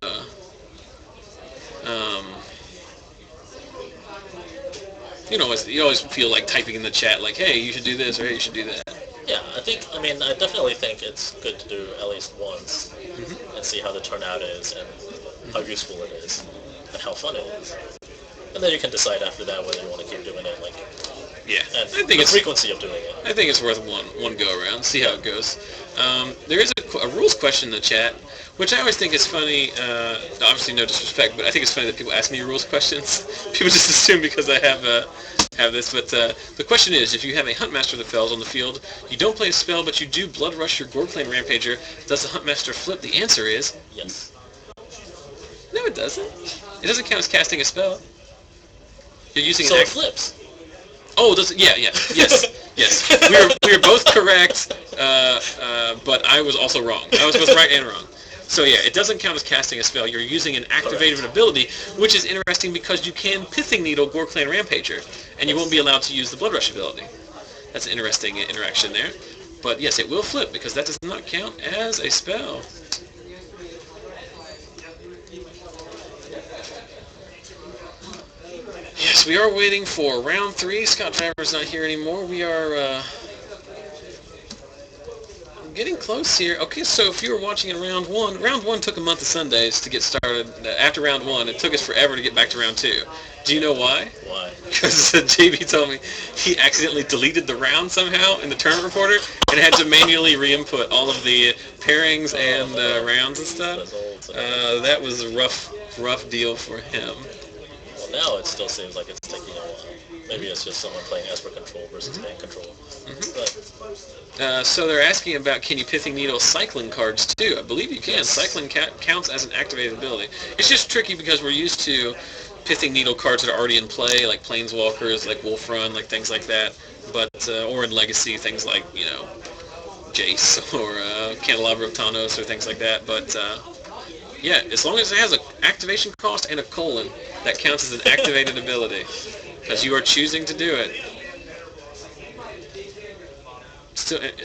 Speaker 1: you always feel like typing in the chat hey, you should do this or hey, you should do that.
Speaker 2: Yeah, I definitely think it's good to do at least once and see how the turnout is and how useful it is and how fun it is. And then you can decide after that whether you want to keep doing it,
Speaker 1: yeah,
Speaker 2: and
Speaker 1: I think
Speaker 2: the
Speaker 1: it's
Speaker 2: frequency of doing it.
Speaker 1: I think it's worth one go around, see how it goes. There is a rules question in the chat, which I always think is funny. Obviously, no disrespect, but I think it's funny that people ask me rules questions. People just assume because I have this. But the question is, if you have a Huntmaster that fails on the field, you don't play a spell, but you do Blood Rush your Gorklan Rampager, does the Huntmaster flip? The answer is
Speaker 2: yes.
Speaker 1: No, it doesn't. It doesn't count as casting a spell. You're using
Speaker 2: So it flips.
Speaker 1: Oh, does it? Yeah, yes. We were both correct, but I was also wrong. I was both right and wrong. So yeah, it doesn't count as casting a spell. You're using an activated ability, which is interesting because you can Pithing Needle Gorklan Rampager, and you won't be allowed to use the Blood Rush ability. That's an interesting interaction there. But yes, it will flip because that does not count as a spell. Yes, we are waiting for round 3. Scott Driver's not here anymore. We are getting close here. Okay, so if you were watching in round 1 took a month of Sundays to get started. After round 1, it took us forever to get back to round 2. Do you know why?
Speaker 2: Why?
Speaker 1: Because JB told me he accidentally deleted the round somehow in the tournament reporter and had to manually re-input all of the pairings and rounds and stuff. That was a rough deal for him.
Speaker 2: Well, now it still seems like it's taking a while. Maybe it's just someone playing Esper Control versus Band Control.
Speaker 1: So they're asking about, can you Pithing Needle cycling cards too? I believe you can. Yes. Cycling counts as an activated ability. It's just tricky because we're used to Pithing Needle cards that are already in play, like Planeswalkers, like Wolf Run, like things like that. But or in Legacy, things like Jace or Candelabra of Tanos or things like that. But yeah, as long as it has an activation cost and a colon, that counts as an activated ability because you are choosing to do it.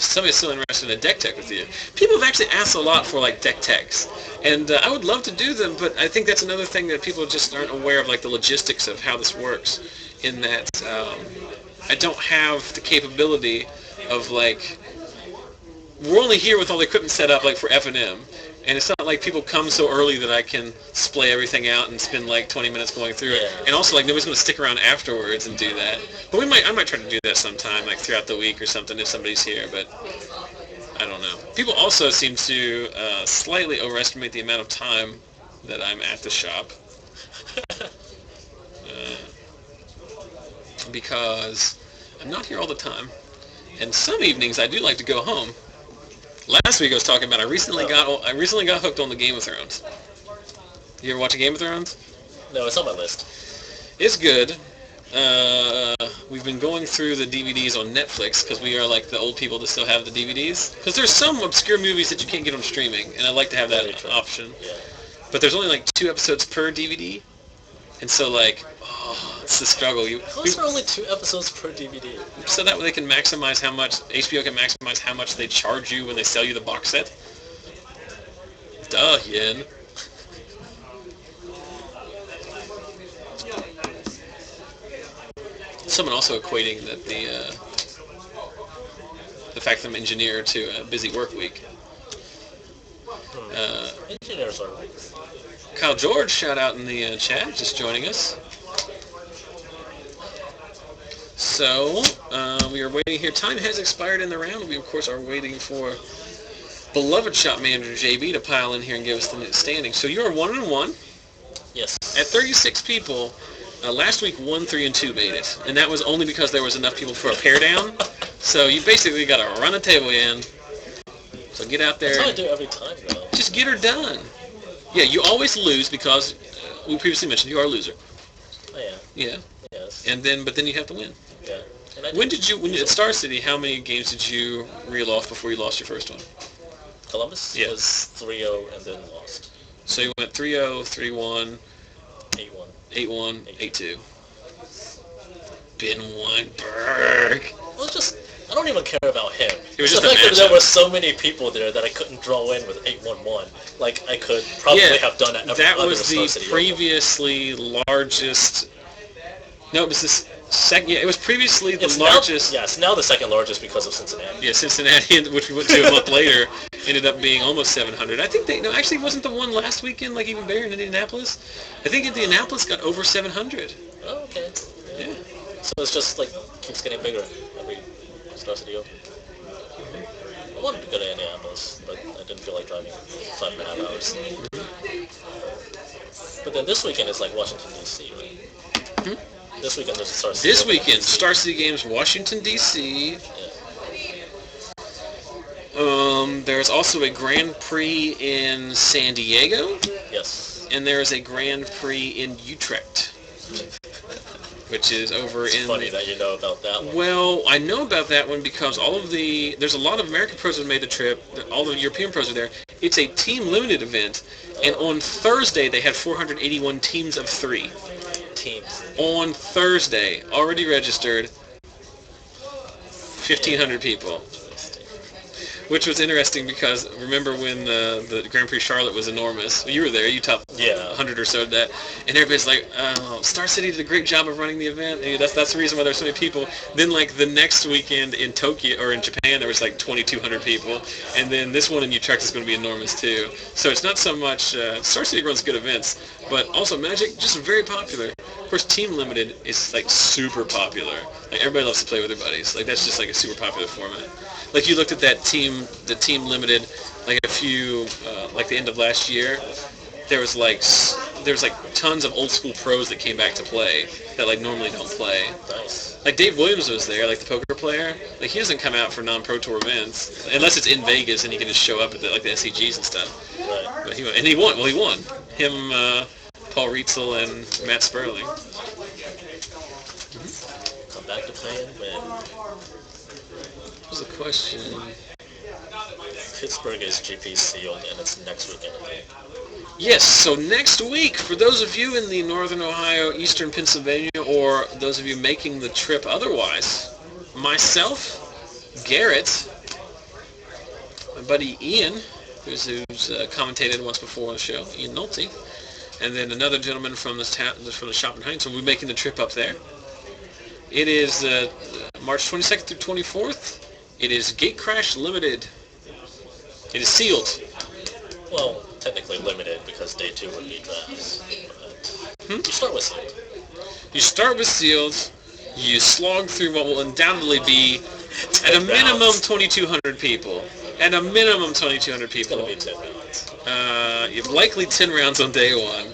Speaker 1: Somebody's still interested in a deck tech with you. People have actually asked a lot for deck techs, and I would love to do them, but I think that's another thing that people just aren't aware of, the logistics of how this works. In that, I don't have the capability of, like, we're only here with all the equipment set up, like, for FNM. And it's not like people come so early that I can splay everything out and spend like 20 minutes going through it. And also, like, nobody's going to stick around afterwards and do that. But I might try to do that sometime, like throughout the week or something if somebody's here. But I don't know. People also seem to slightly overestimate the amount of time that I'm at the shop. Because I'm not here all the time. And some evenings I do like to go home. Last week I was talking about I recently got hooked on the Game of Thrones. You ever watch a Game of Thrones?
Speaker 2: No, it's on my list.
Speaker 1: It's good. We've been going through the DVDs on Netflix because we are like the old people that still have the DVDs. Because there's some obscure movies that you can't get on streaming, and I like to have that option. Yeah. But there's only like 2 episodes per DVD, and so like, it's the struggle.
Speaker 2: How is there only 2 episodes per DVD?
Speaker 1: So that way they can maximize how much, HBO can maximize how much they charge you when they sell you the box set. Duh, yen. Someone also equating that the fact that I'm an engineer to a busy work week.
Speaker 2: Engineers are...
Speaker 1: Kyle George, shout out in the chat, just joining us. So, we are waiting here. Time has expired in the round. We, of course, are waiting for beloved shop manager JB to pile in here and give us the standing. So you are 1-1.
Speaker 2: Yes.
Speaker 1: At 36 people. Last week, 1, 3, and 2 made it. And that was only because there was enough people for a pair down. So you basically got to run a table in. So get out there.
Speaker 2: That's how I do every time, though.
Speaker 1: Just get her done. Yeah, you always lose because we previously mentioned you are a loser.
Speaker 2: Oh, yeah.
Speaker 1: Yeah.
Speaker 2: Yes.
Speaker 1: But then you have to win.
Speaker 2: Yeah. And
Speaker 1: when at Star City, how many games did you reel off before you lost your first one?
Speaker 2: Columbus was 3-0 and then lost.
Speaker 1: So you went 3-0, 3-1,
Speaker 2: 8-1.
Speaker 1: 8-1, 8-2. Ben Weinberg.
Speaker 2: Well, it's just, I don't even care about him.
Speaker 1: It was
Speaker 2: just
Speaker 1: the
Speaker 2: fact that
Speaker 1: matchup.
Speaker 2: there were so many people there that I couldn't draw in with 8-1-1. Like, I could probably have done it.
Speaker 1: That was the previously largest... No, it was the second... Yeah, it was previously the largest...
Speaker 2: It's now the second largest because of Cincinnati.
Speaker 1: Yeah, Cincinnati, which we went to a month later, ended up being almost 700. I think actually it wasn't the one last weekend, like even bigger in Indianapolis. I think Indianapolis got over 700.
Speaker 2: Oh, okay.
Speaker 1: Yeah.
Speaker 2: So it's just, like, keeps getting bigger every Star City Open. I wanted to go to Indianapolis, but I didn't feel like driving 5.5 hours. But then this weekend is like Washington, D.C., right? This weekend there's a Star City.
Speaker 1: This weekend, Star City Games, Washington, D.C.
Speaker 2: Yeah.
Speaker 1: There's also a Grand Prix in San Diego.
Speaker 2: Yes.
Speaker 1: And there's a Grand Prix in Utrecht, which is over
Speaker 2: it's funny that you know about that one.
Speaker 1: Well, I know about that one because there's a lot of American pros that made the trip. All the European pros are there. It's a team-limited event, and on Thursday they had 481 teams of 3.
Speaker 2: Teams.
Speaker 1: On Thursday, already registered, 1,500 people. Which was interesting because remember when the Grand Prix Charlotte was enormous? You were there. You topped 100 or so of that. And everybody's like, Star City did a great job of running the event. And that's the reason why there's so many people. Then like the next weekend in Tokyo or in Japan, there was like 2,200 people. And then this one in Utrecht is going to be enormous too. So it's not so much, Star City runs good events, but also Magic, just very popular. Of course, Team Limited is like super popular. Like everybody loves to play with their buddies. Like that's just like a super popular format. Like you looked at the Team Limited, like a few, like the end of last year, there was like tons of old school pros that came back to play that like normally don't play.
Speaker 2: Nice.
Speaker 1: Like Dave Williams was there, like the poker player. Like he doesn't come out for non-pro tour events unless it's in Vegas and he can just show up at the SCGs and stuff.
Speaker 2: Right.
Speaker 1: But he won. Well, he won. Him, Paul Rietzel, and Matt Sperling.
Speaker 2: Come back to playing, man.
Speaker 1: What was the question?
Speaker 2: Pittsburgh is GPC and it's next weekend.
Speaker 1: Yes, so next week, for those of you in the Northern Ohio, Eastern Pennsylvania, or those of you making the trip otherwise, myself, Garrett, my buddy Ian, who's commentated once before on the show, Ian Nolte, and then another gentleman from the shop in Huntington, we'll be making the trip up there. It is March 22nd through 24th. It is Gate Crash Limited. It is sealed.
Speaker 2: Well, technically limited because day 2 would be drafts. But you start with sealed.
Speaker 1: You start with sealed. You slog through what will undoubtedly be, at a minimum, 2,200 people. At a minimum, 2,200 people.
Speaker 2: It's going to be 10 rounds.
Speaker 1: You have likely 10 rounds on day 1.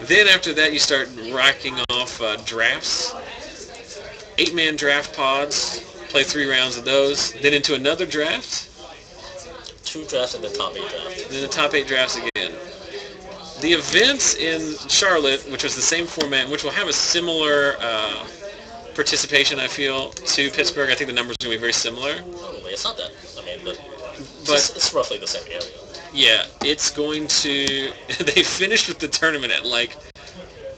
Speaker 1: Then after that, you start racking off drafts. 8-man draft pods. Play 3 rounds of those. Then into another draft.
Speaker 2: 2 drafts and the top 8 draft.
Speaker 1: Then the top 8 drafts again. The event in Charlotte, which was the same format, which will have a similar participation, I feel, to Pittsburgh. I think the numbers are going to be very similar.
Speaker 2: Probably. It's not that. I mean, but it's roughly the same area.
Speaker 1: Yeah, it's going to... They finished with the tournament at like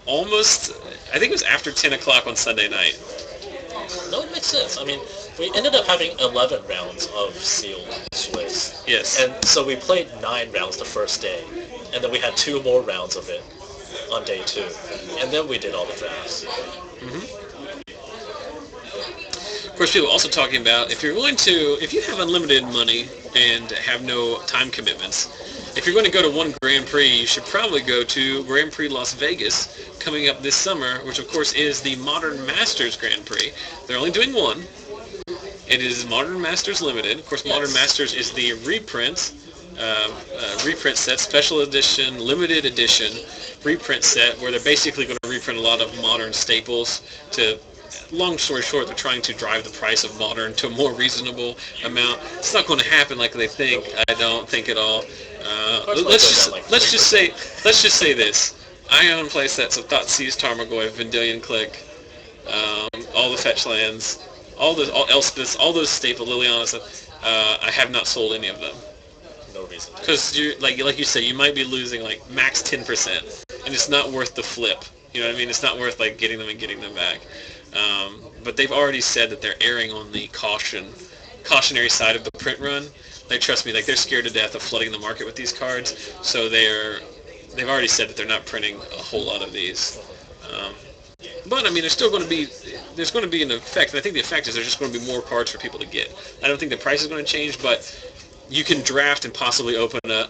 Speaker 1: almost... I think it was after 10 o'clock on Sunday night.
Speaker 2: No, it makes sense. I mean, we ended up having 11 rounds of sealed Swiss.
Speaker 1: Yes.
Speaker 2: And so we played 9 rounds the first day. And then we had 2 more rounds of it on day 2. And then we did all the drafts.
Speaker 1: Mm-hmm. Of course, people are also talking about if you have unlimited money and have no time commitments, if you're going to go to one Grand Prix, you should probably go to Grand Prix Las Vegas coming up this summer, which of course is the Modern Masters Grand Prix. They're only doing one. It is Modern Masters Limited. Of course, Modern Masters is the reprint set, special edition, limited edition reprint set, where they're basically going to reprint a lot of modern staples to... Long story short, they're trying to drive the price of modern to a more reasonable amount. It's not going to happen like they think. I don't think at all. Let's just say this. I own playsets of Thoughtseize, Tarmogoyf, Vendilion Click, all the fetch lands, all Elspeths, all those staple Liliana stuff. I have not sold any of them.
Speaker 2: No reason.
Speaker 1: Because like you say, you might be losing like max 10%, and it's not worth the flip. You know what I mean? It's not worth like getting them and getting them back. But they've already said that they're erring on the cautionary side of the print run. They trust me, like they're scared to death of flooding the market with these cards. So they've already said that they're not printing a whole lot of these. But I mean, there's going to be an effect. And I think the effect is there's just going to be more cards for people to get. I don't think the price is going to change, but you can draft and possibly open a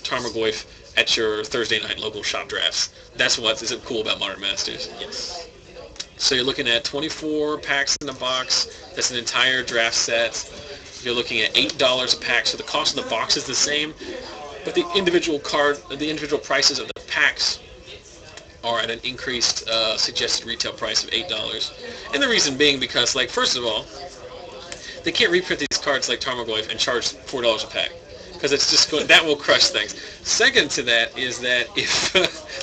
Speaker 1: Tarmogoyf at your Thursday night local shop drafts. That's what is cool about Modern Masters.
Speaker 2: Yes.
Speaker 1: So you're looking at 24 packs in a box. That's an entire draft set. You're looking at $8 a pack. So the cost of the box is the same, but the individual prices of the packs are at an increased suggested retail price of $8. And the reason being because, like, first of all, they can't reprint these cards like Tarmogoyf and charge $4 a pack, because it's just that will crush things. Second to that is that if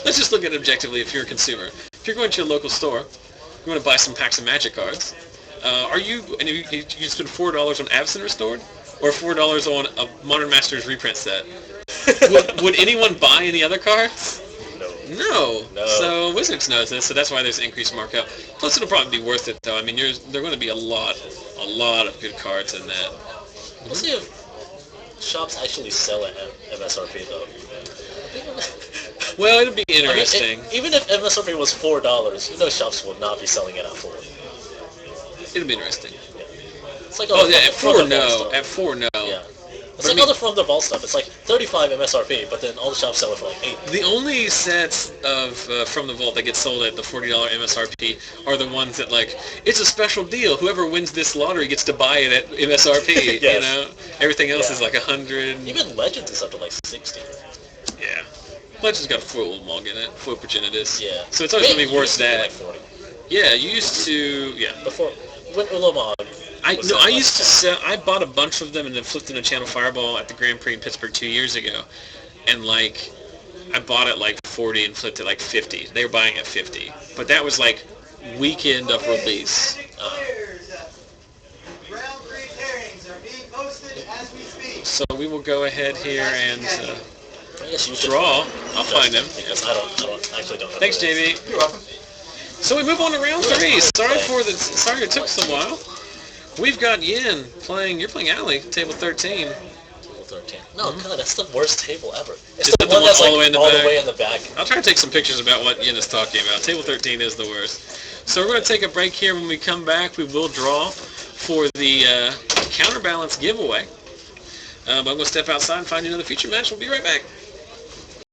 Speaker 1: let's just look at it objectively. If you're a consumer, if you're going to your local store, you want to buy some packs of Magic cards. You spend $4 on Absent Restored, or $4 on a Modern Masters reprint set? would anyone buy any other cards? No. So Wizards knows this, so that's why there's increased markup. Plus, it'll probably be worth it, though. I mean, there are going to be a lot of good cards in that.
Speaker 2: We'll see if shops actually sell at MSRP, though.
Speaker 1: Well, it'll be interesting.
Speaker 2: I mean, even if MSRP was $4, shops will not be selling it at $4.
Speaker 1: It'll be interesting.
Speaker 2: Yeah. It's like
Speaker 1: at $4, no. At $4, no.
Speaker 2: Yeah. It's like all the From the Vault stuff. It's like $35 MSRP, but then all the shops sell it for like $8.
Speaker 1: The only sets of From the Vault that get sold at the $40 MSRP are the ones that, like, it's a special deal. Whoever wins this lottery gets to buy it at MSRP.
Speaker 2: Yes.
Speaker 1: You know, everything else is like 100.
Speaker 2: Even Legends is up to like 60.
Speaker 1: Yeah. Legends got a foil mug in it, foil progenitus.
Speaker 2: Yeah.
Speaker 1: So it's always going to be worse than
Speaker 2: like 40.
Speaker 1: Yeah, you used to. Yeah.
Speaker 2: Before, when Ulamog.
Speaker 1: I bought a bunch of them and then flipped in a Channel Fireball at the Grand Prix in Pittsburgh 2 years ago, and like I bought it like 40 and flipped it like 50. They were buying at 50, but that was like weekend of release. So we will go ahead here and draw. I'll find them
Speaker 2: because I actually don't know.
Speaker 1: Thanks, JB.
Speaker 3: You're welcome.
Speaker 1: So we move on to round 3. Sorry it took some while. We've got Yin playing. You're playing Allie, table 13.
Speaker 2: 13. No, God, that's the worst table ever. It's
Speaker 1: Is
Speaker 2: the
Speaker 1: that the
Speaker 2: one
Speaker 1: one
Speaker 2: that's
Speaker 1: all
Speaker 2: like
Speaker 1: the way in the
Speaker 2: all
Speaker 1: back?
Speaker 2: the way in the back.
Speaker 1: I'll try to take some pictures about what Yin is talking about. Table 13 is the worst. So we're going to take a break here. When we come back, we will draw for the counterbalance giveaway. I'm going to step outside and find you another feature match. We'll be right back.